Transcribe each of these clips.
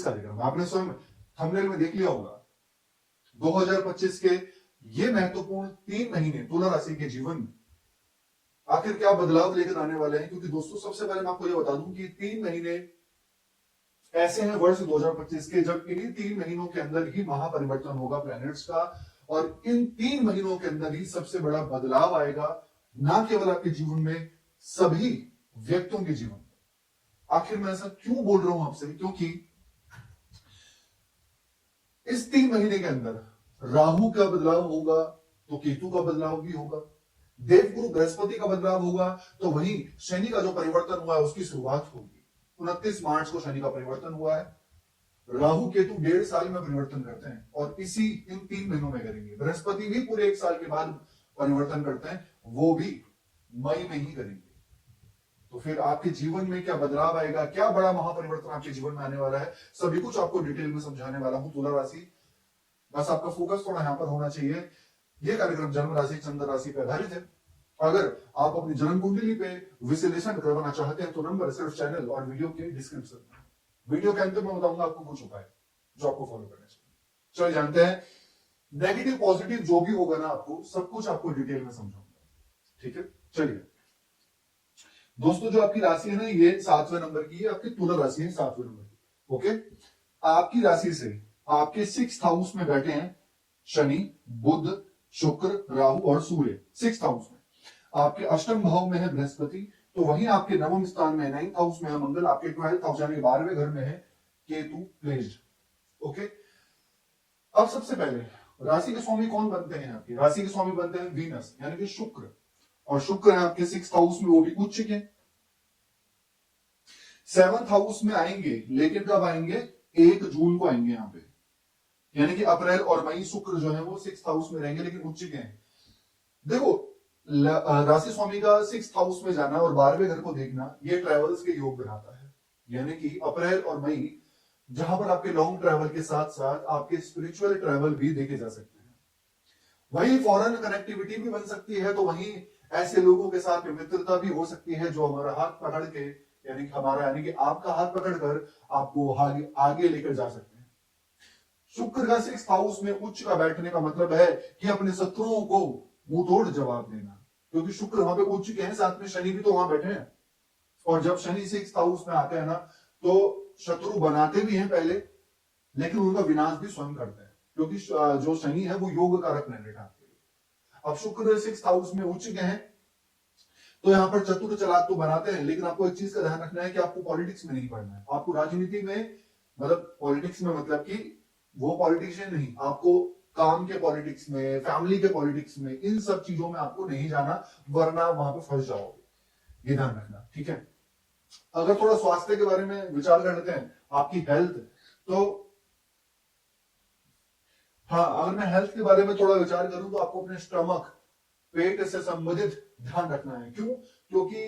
कार्यक्रम आपने स्वयं थंबनेल में देख लिया होगा। 2025 के ये महत्वपूर्ण 3 महीने तुला राशि के जीवन में आखिर क्या बदलाव लेकर आने वाले हैं, क्योंकि दोस्तों सबसे पहले मैं आपको ये बता दूं कि 3 महीने ऐसे हैं वर्ष 2025 के जब इन्हीं 3 महीनों के अंदर ही महापरिवर्तन होगा प्लैनेट्स का, और इन 3 महीनों के अंदर ही सबसे बड़ा बदलाव आएगा, ना केवल आपके जीवन में, सभी व्यक्तियों के जीवन में। आखिर मैं ऐसा क्यों बोल रहा हूं आपसे, क्योंकि इस 3 महीने के अंदर राहु का बदलाव होगा तो केतु का बदलाव भी होगा, देवगुरु बृहस्पति का बदलाव होगा तो वहीं शनि का जो परिवर्तन हुआ है उसकी शुरुआत होगी। 29 मार्च को शनि का परिवर्तन हुआ है। राहु केतु 1.5 साल में परिवर्तन करते हैं और इसी इन 3 महीनों में करेंगे। बृहस्पति भी पूरे 1 साल के बाद परिवर्तन करते हैं, वो भी मई में ही करेंगे। तो फिर आपके जीवन में क्या बदलाव आएगा, क्या बड़ा महापरिवर्तन आपके जीवन में आने वाला है, सभी कुछ आपको डिटेल में समझाने वाला हूं तुला राशि। बस आपका फोकस थोड़ा यहां पर होना चाहिए। यह कार्यक्रम जन्म राशि चंद्र राशि पर आधारित है। अगर आप अपनी जन्म कुंडली पे विश्लेषण करवाना चाहते हैं तो नंबर सिर्फ चैनल और वीडियो के डिस्क्रिप्शन में, वीडियो के अंत में बताऊंगा आपको कुछ उपाय जो आपको फॉलो करने चाहिए। चलिए जानते हैं, नेगेटिव पॉजिटिव जो भी होगा ना, आपको सब कुछ आपको डिटेल में समझाऊंगा, ठीक है। चलिए दोस्तों, जो आपकी राशि है ना, ये 7वें नंबर की है, आपकी तुला राशि है 7वें नंबर की। ओके, आपकी राशि से आपके 6th हाउस में बैठे हैं शनि, बुध, शुक्र, राहु और सूर्य। 6th हाउस में आपके अष्टम भाव में है बृहस्पति, तो वहीं आपके नवम स्थान में 9th हाउस में है मंगल, आपके 12th हाउस यानी 12वें घर में है केतु प्लेस्ड। ओके, अब सबसे पहले राशि के स्वामी कौन बनते हैं? आपकी राशि के स्वामी बनते हैं वीनस यानी कि शुक्र, और शुक्र है आपके 6th हाउस में, वो भी उच्च के। 7th हाउस में आएंगे, लेकिन कब आएंगे? 1 जून को आएंगे यहाँ पे, यानी कि अप्रैल और मई शुक्र जो है वो 6th हाउस में रहेंगे, लेकिन उच्च के हैं। देखो, राशि स्वामी का 6th हाउस में जाना और 12वें घर को देखना, ये ट्रेवल्स के योग बनाता है। यानी कि अप्रैल और मई, जहां पर आपके लॉन्ग ट्रैवल के साथ साथ आपके स्पिरिचुअल ट्रैवल भी देखे जा सकते हैं। वहीं फॉरेन कनेक्टिविटी भी बन सकती है, तो वहीं ऐसे लोगों के साथ मित्रता भी हो सकती है जो हमारा हाथ पकड़ के, यानी कि आपका हाथ पकड़कर आपको आगे लेकर जा सकते हैं। शुक्र का 6th हाउस में उच्च का बैठने का मतलब है कि अपने शत्रुओं को मुंह तोड़ जवाब देना, क्योंकि शुक्र वहां पे उच्च के हैं, साथ में शनि भी तो वहां बैठे हैं। और जब शनि 6th हाउस में आते हैं ना, तो शत्रु बनाते भी हैं पहले, लेकिन उनका विनाश भी स्वयं करते हैं, क्योंकि जो शनि है वो योग कारक प्लैनेट है आपके लिए। अब शुक्र 6th हाउस में उच्च के हैं, तो यहां पर चतुर चालाक तो बनाते हैं, लेकिन आपको एक चीज का ध्यान रखना है कि आपको पॉलिटिक्स में नहीं पढ़ना है। आपको राजनीति में, मतलब पॉलिटिक्स में, मतलब कि वो पॉलिटिशियन नहीं, आपको काम के पॉलिटिक्स में, फैमिली के पॉलिटिक्स में, इन सब चीजों में आपको नहीं जाना, वरना वहां पे फंस जाओगे। ये ध्यान रखना, ठीक है। अगर थोड़ा स्वास्थ्य के बारे में विचार कर लेते हैं, आपकी हेल्थ, तो हाँ, अगर मैं हेल्थ के बारे में थोड़ा विचार करूं तो आपको अपने स्टमक, पेट से संबंधित ध्यान रखना है। क्यों? क्योंकि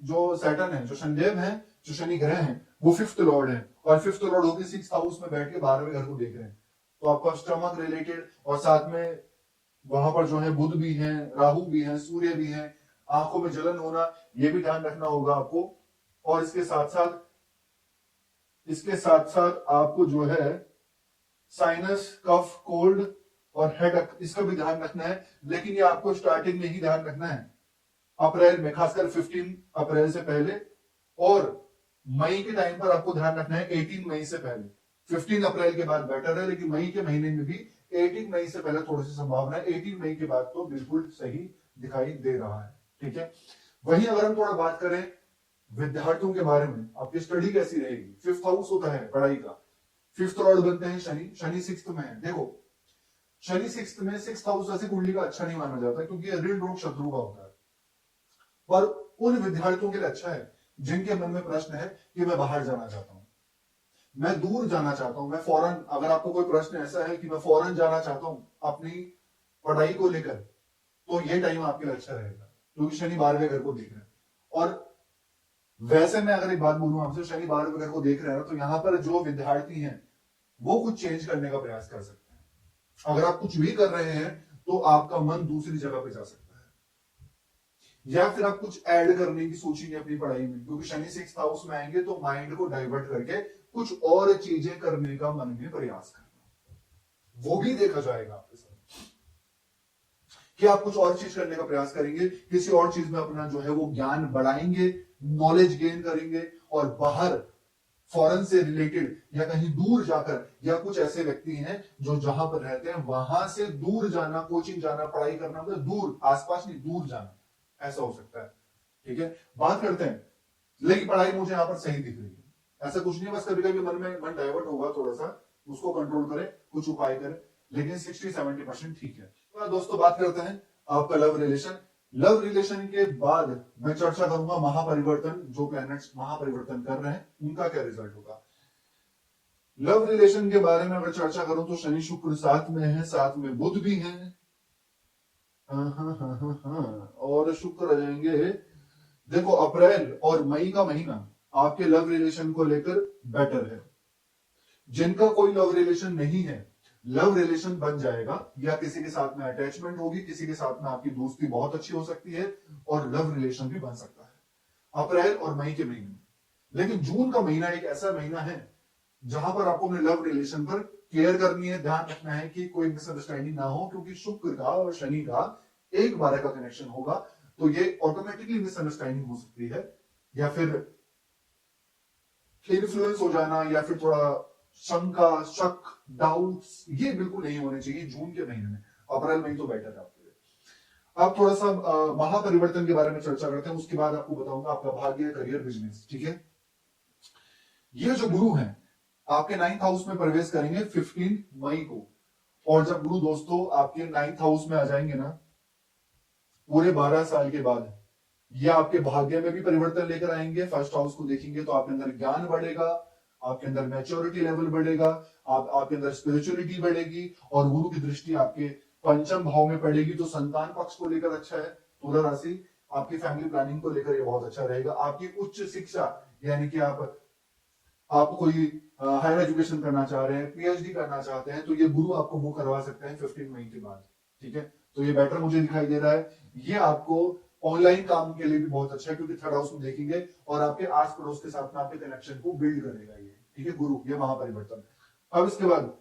जो सैटर्न है, जो शनिदेव है, जो शनि ग्रह है, वो 5th लॉर्ड है, और 5th लॉर्ड होकर 6th हाउस में बैठ के 12वें घर को देख रहे हैं। तो आपका स्टमक रिलेटेड, और साथ में वहां पर जो है बुध भी है, राहु भी है, सूर्य भी है, आंखों में जलन होना, ये भी ध्यान रखना होगा आपको। और इसके साथ साथ आपको जो है साइनस, कफ, कोल्ड और हेडक, इसका भी ध्यान रखना है। लेकिन ये आपको स्टार्टिंग में ही ध्यान रखना है, अप्रैल में, खासकर 15 अप्रैल से पहले, और मई के टाइम पर आपको ध्यान रखना है 18 मई से पहले। 15 अप्रैल के बाद बेटर है, लेकिन मई के महीने में भी 18 मई से पहले थोड़ी सी संभावना है। 18 मई के बाद तो बिल्कुल सही दिखाई दे रहा है, ठीक है। वहीं अगर हम थोड़ा बात करें विद्यार्थियों के बारे में, आपकी स्टडी कैसी रहेगी? 5th हाउस होता है पढ़ाई का, 5th लॉर्ड बनते हैं शनि, शनि 6th में है। देखो, शनि 6th में, 6th हाउस ऐसी कुंडली का अच्छा नहीं माना जाता, क्योंकि ऋण रोग शत्रु का होता है। पर उन विद्यार्थियों के लिए अच्छा है जिनके मन में प्रश्न है कि मैं बाहर जाना चाहता हूं, मैं दूर जाना चाहता हूं, मैं फॉरेन, अगर आपको कोई प्रश्न ऐसा है कि मैं फॉरेन जाना चाहता हूं अपनी पढ़ाई को लेकर, तो ये टाइम आपके लिए अच्छा रहेगा, क्योंकि शनि 12वें घर को देख रहे हैं। और वैसे मैं अगर एक बात बोलूं आपसे, शनि 12वें घर को देख रहे हैं, तो यहां पर जो विद्यार्थी हैं वो कुछ चेंज करने का प्रयास कर सकते हैं। अगर आप कुछ भी कर रहे हैं तो आपका मन दूसरी जगह पे जा सकता है, या फिर आप कुछ ऐड करने की सोचेंगे अपनी पढ़ाई में, क्योंकि शनि 6th हाउस में आएंगे तो माइंड को डाइवर्ट करके कुछ और चीजें करने का मन में प्रयास करना, वो भी देखा जाएगा आपके साथ कि आप कुछ और चीज करने का प्रयास करेंगे, किसी और चीज में अपना जो है वो ज्ञान बढ़ाएंगे, नॉलेज गेन करेंगे, और बाहर फॉरेन से रिलेटेड या कहीं दूर जाकर, या कुछ ऐसे व्यक्ति हैं जो जहां पर रहते हैं वहां से दूर जाना, कोचिंग जाना, पढ़ाई करना, मतलब दूर, आसपास नहीं, दूर जाना, ऐसा हो सकता है। ठीक है, बात करते हैं, लेकिन पढ़ाई मुझे यहां पर सही दिख रही है, ऐसा कुछ नहीं, बस कभी कभी मन डाइवर्ट होगा थोड़ा सा, उसको कंट्रोल करें, कुछ उपाय करें, लेकिन 60-70% ठीक है। तो दोस्तों बात करते हैं आपका लव रिलेशन। लव रिलेशन के बाद मैं चर्चा करूंगा महापरिवर्तन, जो प्लैनेट्स महापरिवर्तन कर रहे हैं उनका क्या रिजल्ट होगा। लव रिलेशन के बारे में अगर चर्चा करूं तो शनि शुक्र साथ में है, साथ में बुध भी है, और शुक्र आ जाएंगे। देखो अप्रैल और मई का महीना आपके लव रिलेशन को लेकर बेटर है। जिनका कोई लव रिलेशन नहीं है, लव रिलेशन बन जाएगा, या किसी के साथ में अटैचमेंट होगी, किसी के साथ में आपकी दोस्ती बहुत अच्छी हो सकती है, और लव रिलेशन भी बन सकता है अप्रैल और मई के महीने में। लेकिन जून का महीना एक ऐसा महीना है जहां पर आपको अपने लव रिलेशन पर केयर करनी है, ध्यान रखना है कि कोई मिसअंडरस्टैंडिंग ना हो, क्योंकि शुक्र का और शनि का 1/12 का कनेक्शन होगा, तो ये ऑटोमेटिकली मिसअंडरस्टैंडिंग हो सकती है, या फिर इन्फ्लुएंस हो जाना, या फिर थोड़ा शंका, शक, डाउट्स, ये बिल्कुल नहीं होने चाहिए जून के महीने में। अप्रैल मई तो बेटर है आपके लिए। अब थोड़ा सा महापरिवर्तन के बारे में चर्चा करते हैं, उसके बाद आपको बताऊंगा आपका भाग्य, करियर, बिजनेस। ठीक है, ये जो गुरु हैं आपके 9th हाउस में प्रवेश करेंगे 15 मई को, और जब गुरु दोस्तों आपके 9th हाउस में आ जाएंगे ना, पूरे 12 साल के बाद ये आपके भाग्य में भी परिवर्तन लेकर आएंगे। फर्स्ट हाउस को देखेंगे तो आपके अंदर ज्ञान बढ़ेगा, आपके अंदर मैच्योरिटी लेवल बढ़ेगा, आपके अंदर स्पिरिचुअलिटी बढ़ेगी, और गुरु की दृष्टि आपके पंचम भाव में पड़ेगी, तो संतान पक्ष को लेकर अच्छा है। तुला राशि, आपकी फैमिली प्लानिंग को लेकर ये बहुत अच्छा रहेगा। आपकी उच्च शिक्षा, यानी कि आप कोई हायर एजुकेशन करना चाह रहे हैं, पीएचडी करना चाहते हैं, तो ये गुरु आपको वो करवा सकते हैं 15 मई के बाद। ठीक है, तो ये बेटर मुझे दिखाई दे रहा है। ये आपको ऑनलाइन काम के लिए भी बहुत अच्छा है, क्योंकि थर्ड हाउस में देखेंगे, और आपके आस पड़ोस के साथ में आपके कनेक्शन को बिल्ड करेगा ये। ठीक है, गुरु, ये महापरिवर्तन। अब इसके बाद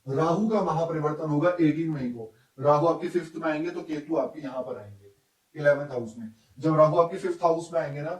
राहु का महापरिवर्तन होगा 18 मई को। राहु आपके 5th में आएंगे, तो केतु आपके यहां पर आएंगे 11th हाउस में। जब राहु आपके 5th हाउस में आएंगे ना,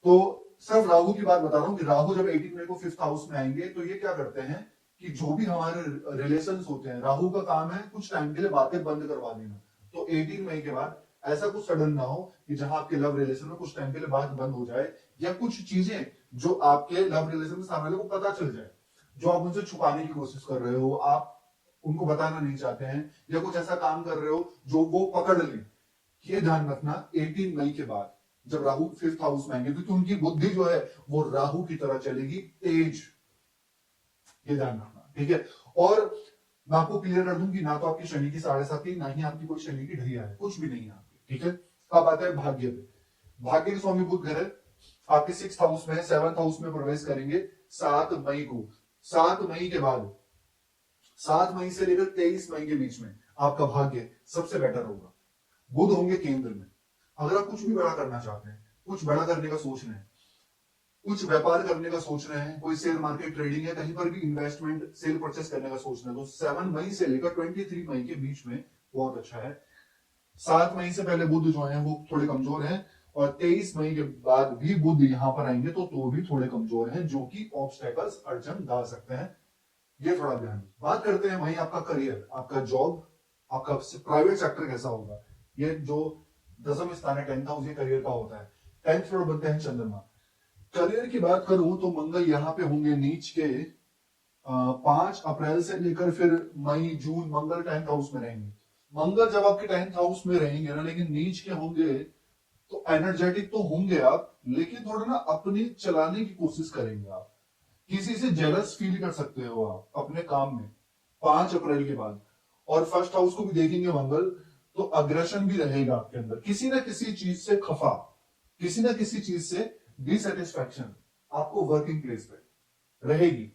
तो सिर्फ राहु की बात बता रहा हूं कि राहु जब 18 मई को 5th हाउस में आएंगे, तो ये क्या करते हैं कि जो भी हमारे रिलेशंस होते हैं, राहु का काम है कुछ टाइम के लिए बातें बंद करवा देना। तो 18 मई के बाद ऐसा कुछ सडन ना हो कि जहां आपके लव रिलेशन में कुछ टाइम के लिए बात बंद हो जाए, या कुछ चीजें जो आपके लव रिलेशन में सामने वाले को पता चल जाए, जो आप उनसे छुपाने की कोशिश कर रहे हो, आप उनको बताना नहीं चाहते हैं, या कुछ ऐसा काम कर रहे हो जो वो पकड़ ले। ये ध्यान रखना 18 मई के बाद जब राहु 5th हाउस में आएंगे, क्योंकि उनकी बुद्धि जो है वो राहु की तरह चलेगी, तेज। ये ध्यान रखना, ठीक है। और मैं आपको क्लियर कर दूं कि ना तो आपकी शनि की 7.5, ना ही आपकी कोई शनि की ढैया है, कुछ भी नहीं है आपकी। ठीक है, अब आता है भाग्य पे। भाग्य के स्वामी बुध ग्रह आपके 6th हाउस में, 7th हाउस में प्रवेश करेंगे 7 मई को। 7 मई के बाद, 7 मई से लेकर 23 मई के बीच में आपका भाग्य सबसे बेटर होगा। बुध होंगे केंद्र में। अगर आप कुछ भी बड़ा करना चाहते हैं, कुछ बड़ा करने का सोच रहे हैं, कुछ व्यापार करने का सोच रहे हैं, कोई शेयर मार्केट ट्रेडिंग है, कहीं पर भी इन्वेस्टमेंट, सेल परचेस करने का सोच रहे हैं, तो 7 मई से लेकर 23 मई के बीच में बहुत अच्छा है। 7 मई से पहले बुध जो है वो थोड़े कमजोर हैं, और 23 मई के बाद भी बुध यहां पर आएंगे तो भी थोड़े कमजोर हैं, जो कि ऑब्स्टेकल्स, अड़चन डाल सकते हैं। ये थोड़ा ध्यान। बात करते हैं वहीं आपका करियर, आपका जॉब, आपका प्राइवेट सेक्टर कैसा होगा। ये जो 10वां स्थान है, 10th हाउस, ये करियर का होता है। 10th फ्लोर बनते हैं चंद्रमा। करियर की बात करूं तो मंगल यहां पे होंगे नीच के 5 अप्रैल से लेकर फिर मई जून मंगल 10th हाउस में रहेंगे। मंगल जब आपके 10th हाउस में रहेंगे ना, लेकिन नीच के होंगे, तो एनर्जेटिक तो होंगे आप, लेकिन थोड़ा ना अपनी चलाने की कोशिश करेंगे आप, किसी से जेलस फील कर सकते हो आप अपने काम में 5 अप्रैल के बाद। और फर्स्ट हाउस को भी देखेंगे मंगल, तो अग्रेशन भी रहेगा आपके अंदर, किसी ना किसी चीज से खफा, किसी ना किसी चीज से डिसैटिस्फैक्शन आपको वर्किंग प्लेस पे रहेगी।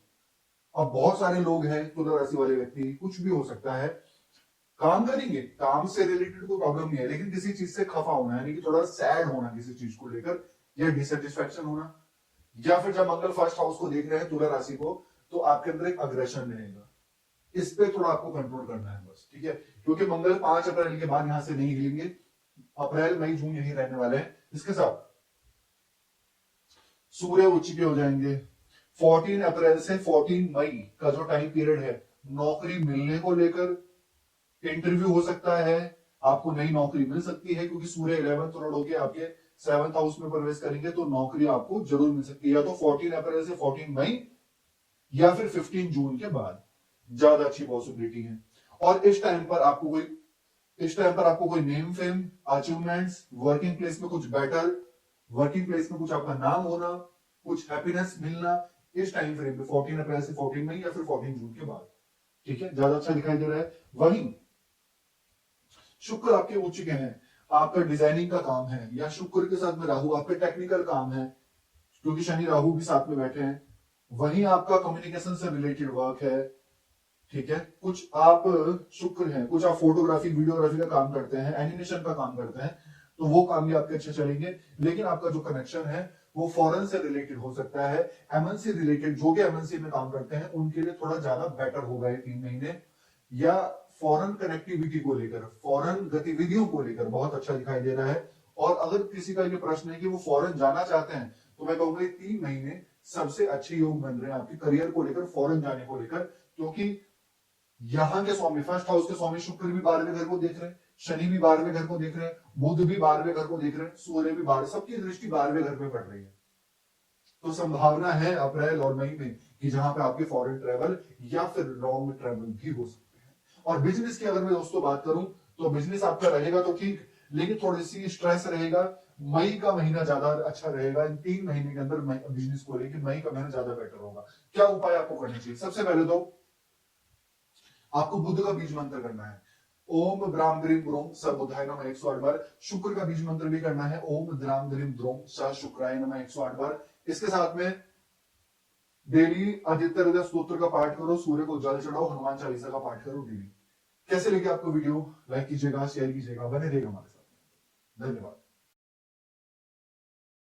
अब बहुत सारे लोग हैं तुला राशि वाले व्यक्ति, कुछ भी हो सकता है, काम करेंगे, काम से रिलेटेड कोई प्रॉब्लम नहीं है, लेकिन किसी चीज से खफा होना, यानी कि थोड़ा सैड होना किसी चीज को लेकर, या डिसैटिस्फैक्शन होना, या फिर जब मंगल फर्स्ट हाउस को देख रहे हैं तुला राशि को, तो आपके अंदर एक अग्रेशन रहेगा, इस पे थोड़ा आपको कंट्रोल करना है बस, ठीक है। क्योंकि मंगल 5 अप्रैल के बाद यहां से नहीं हिलेंगे, अप्रैल मई जून यही रहने वाले हैं। इसके साथ सूर्य उच्च के हो जाएंगे। 14 अप्रैल से 14 मई का जो टाइम पीरियड है, नौकरी मिलने को लेकर इंटरव्यू हो सकता है, आपको नई नौकरी मिल सकती है, क्योंकि सूर्य 11th लॉर्ड होके आपके 7th हाउस में प्रवेश करेंगे, तो नौकरी आपको जरूर मिल सकती है, या तो 14 अप्रैल से 14 मई या फिर 15 जून के बाद, ज्यादा अच्छी पॉसिबिलिटी है। और इस टाइम पर आपको कोई name fame, achievements, working place में कुछ बेटर, वर्किंग प्लेस में कुछ आपका नाम होना, कुछ हैप्पीनेस मिलना, इस टाइम फ्रेम में 14 अप्रैल से 14 मई या फिर 14 जून के बाद, ठीक है, ज्यादा अच्छा दिखाई दे रहा है। वहीं शुक्र आपके उच्च के हैं, आपका डिजाइनिंग का काम है, या शुक्र के साथ में राहु आपके टेक्निकल काम है, क्योंकि शनि राहु भी साथ में बैठे हैं। वहीं आपका कम्युनिकेशन से रिलेटेड वर्क है, ठीक है, कुछ आप शुक्र हैं, कुछ आप फोटोग्राफी वीडियोग्राफी का काम करते हैं, एनिमेशन का काम करते हैं, तो वो काम भी आपके अच्छे चलेंगे। लेकिन आपका जो कनेक्शन है वो फॉरेन से रिलेटेड हो सकता है, एमएनसी रिलेटेड, जो भी एमएनसी में काम करते हैं उनके लिए थोड़ा ज्यादा बेटर होगा ये 3 महीने, या फॉरेन कनेक्टिविटी को लेकर, फॉरेन गतिविधियों को लेकर बहुत अच्छा दिखाई दे रहा है। और अगर किसी का ये प्रश्न है कि वो फॉरेन जाना चाहते हैं, तो मैं कहूंगा ये 3 महीने सबसे अच्छे योग बन रहे हैं आपके करियर को लेकर, फॉरेन जाने को लेकर, क्योंकि यहां के स्वामी, फर्स्ट हाउस के स्वामी शुक्र भी 12वें घर को देख रहे हैं, शनि भी 12वें घर को देख रहे हैं, बुध भी 12वें घर को देख रहे हैं, सूर्य भी 12, सबकी दृष्टि 12वें घर में पड़ रही है। तो संभावना है अप्रैल और मई में कि जहां पे आपके फॉरेन ट्रेवल या फिर लॉन्ग ट्रेवल भी हो सकते हैं। और बिजनेस की अगर मैं दोस्तों बात करूं, तो बिजनेस आपका रहेगा तो ठीक, लेकिन थोड़ी सी स्ट्रेस रहेगा। मई का महीना ज्यादा अच्छा रहेगा, इन 3 महीने के अंदर बिजनेस को लेकर मई का महीना ज्यादा बेटर होगा। क्या उपाय आपको करने चाहिए? सबसे पहले तो आपको बुद्ध का बीज मंत्र करना है, ओम द्राम ग्रीम ग्रोम स बुधाय नमः 108 बार। शुक्र का बीज मंत्र भी करना है, ओम द्राम ग्रीम द्रोम स शुक्राय नमः 108 बार। इसके साथ में डेली आदित्य हृदय स्तोत्र का पाठ करो, सूर्य को जल चढ़ाओ, हनुमान चालीसा का पाठ करो डेली। कैसे लगे आपको वीडियो? लाइक कीजिएगा, शेयर कीजिएगा, बने रहिएगा हमारे साथ। धन्यवाद।